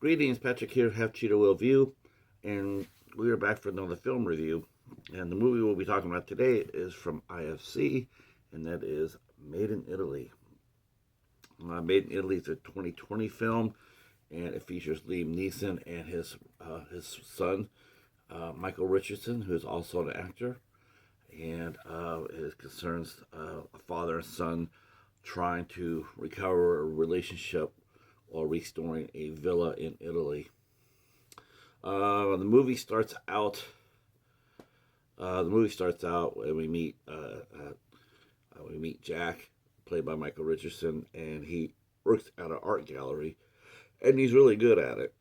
Greetings, Patrick here, Have Cheetah Will View, and we are back for another film review. And the movie we'll be talking about today is from IFC, and that is Made in Italy. Made in Italy is a 2020 film, and it features Liam Neeson and his son, Micheal Richardson, who is also an actor. And it concerns a father and son trying to recover a relationship while restoring a villa in Italy. The movie starts out. When we meet Jack, played by Micheal Richardson, and he works at an art gallery, and he's really good at it.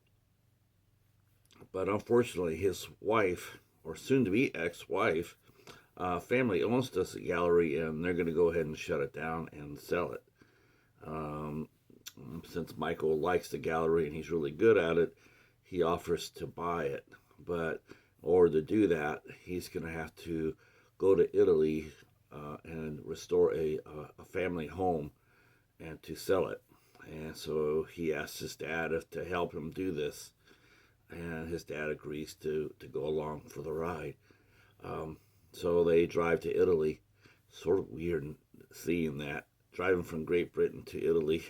But unfortunately, his wife, or soon-to-be ex-wife, family owns this gallery, and they're going to go ahead and shut it down and sell it. Um, since Micheal likes the gallery and he's really good at it, he offers to buy it. But in order to do that, he's going to have to go to Italy and restore a family home and to sell it. And so he asks his dad to help him do this, and his dad agrees to go along for the ride. Um, so they drive to Italy. Sort of weird seeing that driving from Great Britain to Italy.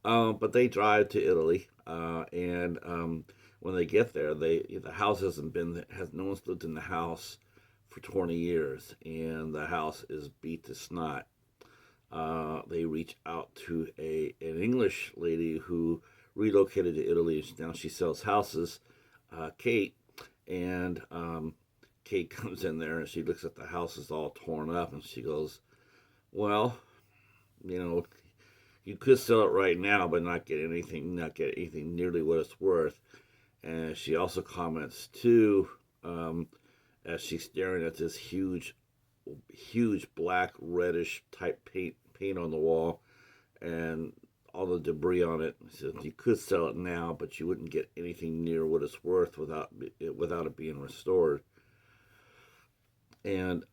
But they drive to Italy, and when they get there, the house hasn't been has no one's lived in the house for 20 years, and the house is beat to snot. They reach out to an English lady who relocated to Italy. Now she sells houses, Kate, and Kate comes in there and she looks at the house is all torn up, and she goes, "Well, you know, you could sell it right now, but not get anything nearly what it's worth." And she also comments too, as she's staring at this huge black reddish type paint on the wall, and all the debris on it. She says you could sell it now, but you wouldn't get anything near what it's worth without it being restored. And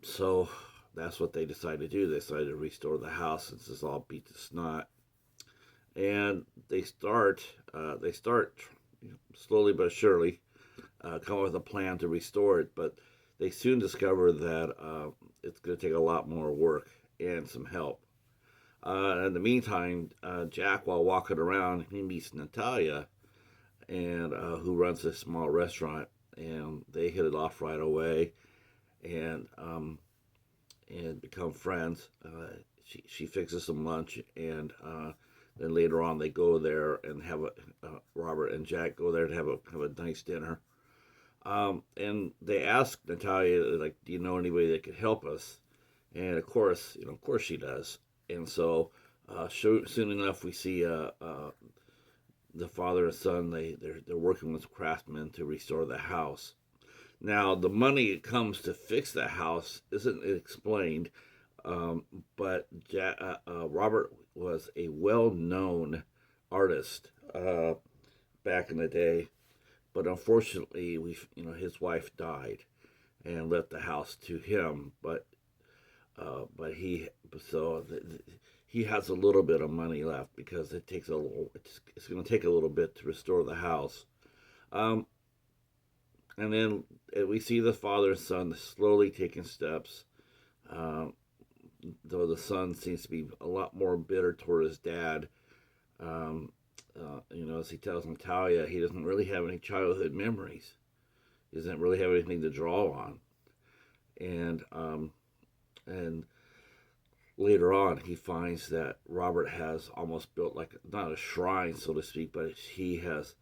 so that's what they decided to do. They decided to restore the house since it's all beat to snot. And they start slowly but surely come up with a plan to restore it. But they soon discover that it's going to take a lot more work and some help. In the meantime, Jack, while walking around, he meets Natalia, and who runs a small restaurant, and they hit it off right away, and become friends. She fixes some lunch, and then later on they go there and have a Robert and Jack go there to have a nice dinner. And they ask Natalia, like, "Do you know anybody that could help us?" And of course she does. And so soon enough, we see the father and son. They're working with craftsmen to restore the house. Now, the money it comes to fix the house isn't explained, but Robert was a well-known artist back in the day, but unfortunately, his wife died and left the house to him. But he has a little bit of money left because it's going to take a little bit to restore the house. Um, and then we see the father and son slowly taking steps. Um, though the son seems to be a lot more bitter toward his dad. Um, as he tells Natalia, he doesn't really have any childhood memories. He doesn't really have anything to draw on. And later on, he finds that Robert has almost built like not a shrine, so to speak, but he has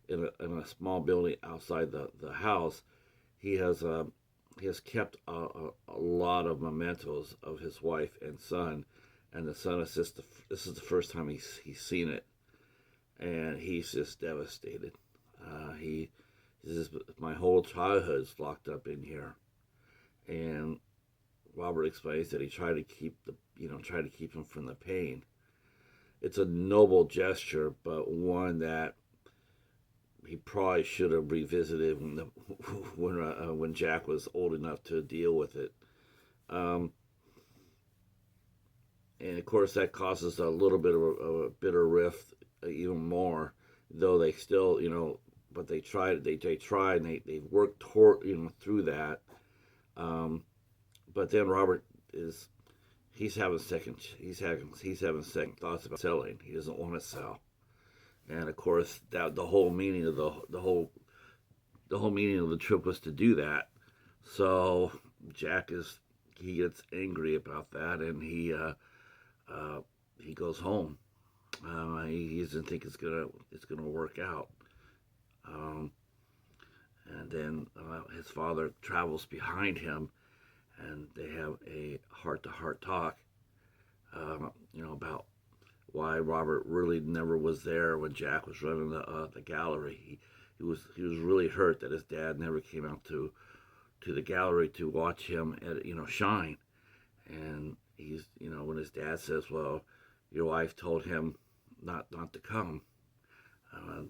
in a small building outside the house. He has he has kept a lot of mementos of his wife and son, and the son is this is the first time he's seen it, and he's just devastated. He says, "My whole childhood's locked up in here," and Robert explains that he tried to try to keep him from the pain. It's a noble gesture, but one that he probably should have revisited when Jack was old enough to deal with it. Um, and of course, that causes a little bit of a bitter rift, even more. though they still, but they tried. They tried, and they worked toward, through that. Um, but then Robert is he's having second thoughts about selling. He doesn't want to sell, and of course that the whole meaning of the whole meaning of the trip was to do that. So Jack he gets angry about that, and he goes home. He doesn't think it's gonna work out. Um, and then his father travels behind him, and they have a heart-to-heart talk. About why Robert really never was there when Jack was running the gallery. He was really hurt that his dad never came out to the gallery to watch him shine. And he's when his dad says, "Well, your wife told him not to come,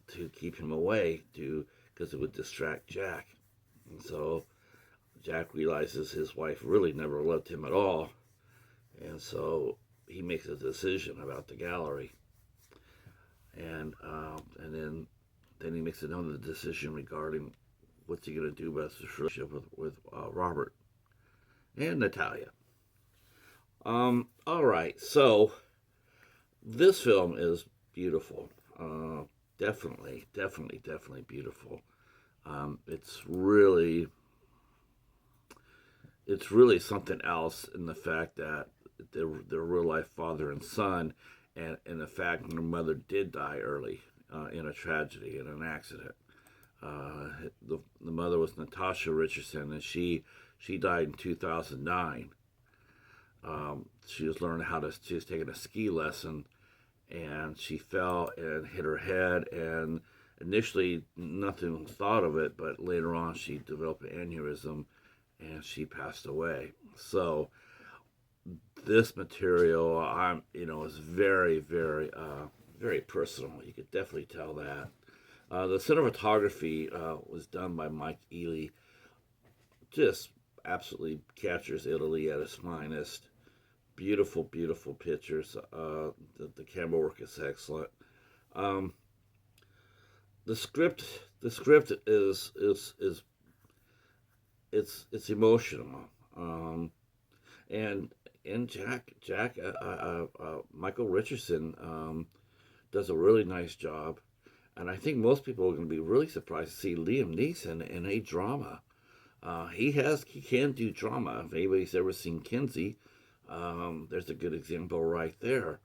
to keep him away, to because it would distract Jack." And so Jack realizes his wife really never loved him at all, and so he makes a decision about the gallery, and then he makes another decision regarding what's he going to do about his relationship with Robert and Natalia. All right, so this film is beautiful. Definitely, definitely, definitely beautiful. It's really something else in the fact that they're real life father and son, and the fact that her mother did die early in a tragedy, in an accident. The mother was Natasha Richardson, and she died in 2009. She was taking a ski lesson, and she fell and hit her head, and initially nothing was thought of it, but later on she developed an aneurysm and she passed away. So this material, is very, very, very personal. You could definitely tell that. The cinematography was done by Mike Ely. Just absolutely captures Italy at its finest. Beautiful, beautiful pictures. The camera work is excellent. Um, the script is it's emotional. And Jack Micheal Richardson does a really nice job, and I think most people are going to be really surprised to see Liam Neeson in a drama. He can do drama. If anybody's ever seen Kinsey, there's a good example right there.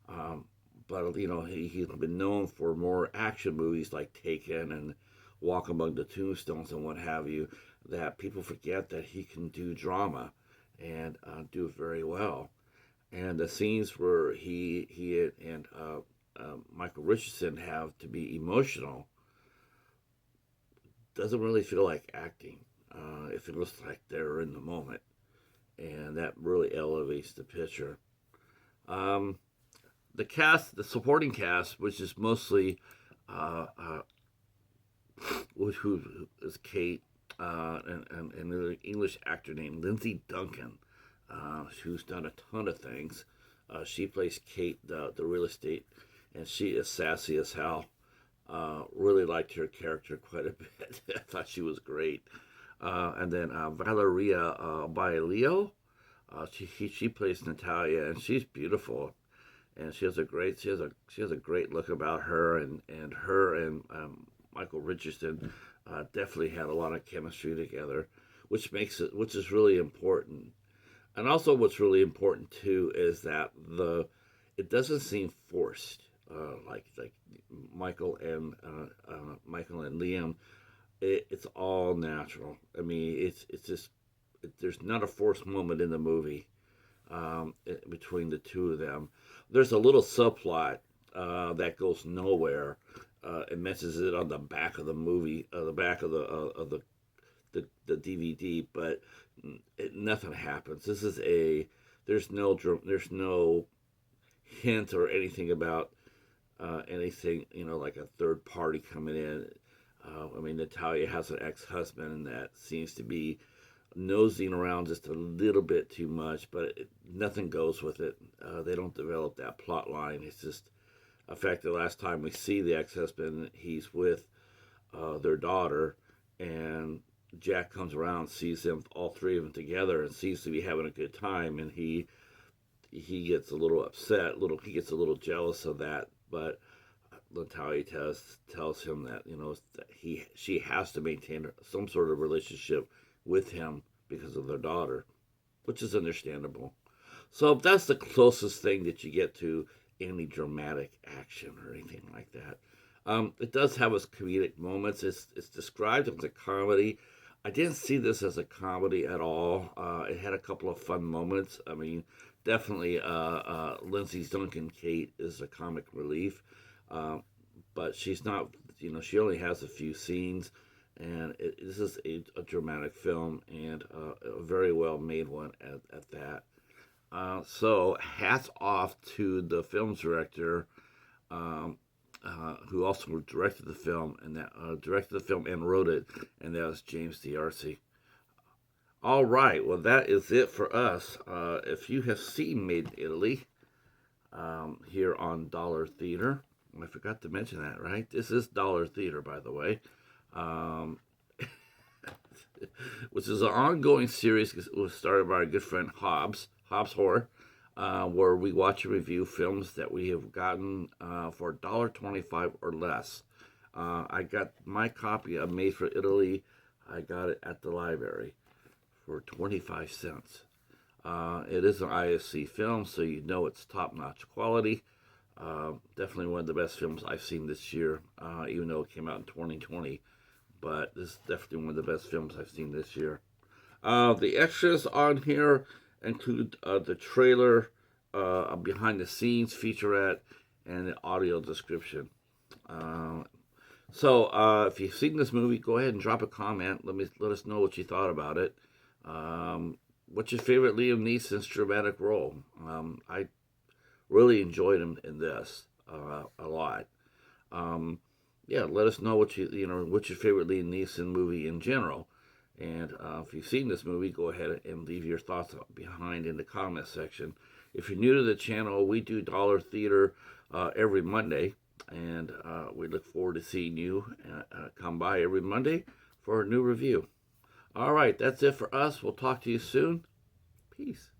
Um, but he's been known for more action movies like Taken and Walk Among the Tombstones and what have you. That people forget that he can do drama and do it very well. And the scenes where he and Micheal Richardson have to be emotional doesn't really feel like acting. It feels like they're in the moment, and that really elevates the picture. Um, the supporting cast, which is mostly who is Kate, and an English actor named Lindsay Duncan, who's done a ton of things. She plays Kate, the real estate, and she is sassy as hell. Really liked her character quite a bit. I thought she was great. And then Valeria Bailio, she plays Natalia, and she's beautiful, and she has a great look about her, and her and Micheal Richardson definitely had a lot of chemistry together, which is really important. And also, what's really important too is that it doesn't seem forced, like Michael and Liam. It's all natural. I mean, it's just there's not a forced moment in the movie between the two of them. There's a little subplot that goes nowhere. It messes it on the back of the movie, the back of the DVD, but nothing happens. There's no hint or anything about anything, like a third party coming in. I mean, Natalia has an ex-husband that seems to be nosing around just a little bit too much, but nothing goes with it. They don't develop that plot line. It's just In fact, the last time we see the ex-husband, he's with their daughter, and Jack comes around, sees them, all three of them together, and seems to be having a good time, and he gets a little upset, he gets a little jealous of that, but Natalia tells him that that she has to maintain some sort of relationship with him because of their daughter, which is understandable. So that's the closest thing that you get to any dramatic action or anything like that. It does have its comedic moments. It's described as a comedy. I didn't see this as a comedy at all. It had a couple of fun moments. I mean, definitely Lindsay Duncan Kate is a comic relief, but she's not. She only has a few scenes, and this is a dramatic film and a very well made one at that. So hats off to the film's director, um, who also directed the film and wrote it, and that was James D'Arcy. All right, well that is it for us. If you have seen Made in Italy here on Dollar Theater, I forgot to mention that, right? This is Dollar Theater, by the way. Um, which is an ongoing series. It was started by our good friend Hobbs Horror, where we watch and review films that we have gotten for $1.25 or less. I got my copy of Made for Italy. I got it at the library for 25 cents. It is an IFC film, so you know it's top-notch quality. Definitely one of the best films I've seen this year, even though it came out in 2020. But this is definitely one of the best films I've seen this year. The extras on here include the trailer, a behind the scenes featurette, and the audio description. So if you've seen this movie, go ahead and drop a comment. Let us know what you thought about it. What's your favorite Liam Neeson's dramatic role? I really enjoyed him in this a lot. Yeah, let us know what's your favorite Liam Neeson movie in general. And if you've seen this movie, go ahead and leave your thoughts behind in the comment section. If you're new to the channel, we do Dollar Theater every Monday, and we look forward to seeing you come by every Monday for a new review. All right, that's it for us. We'll talk to you soon. Peace.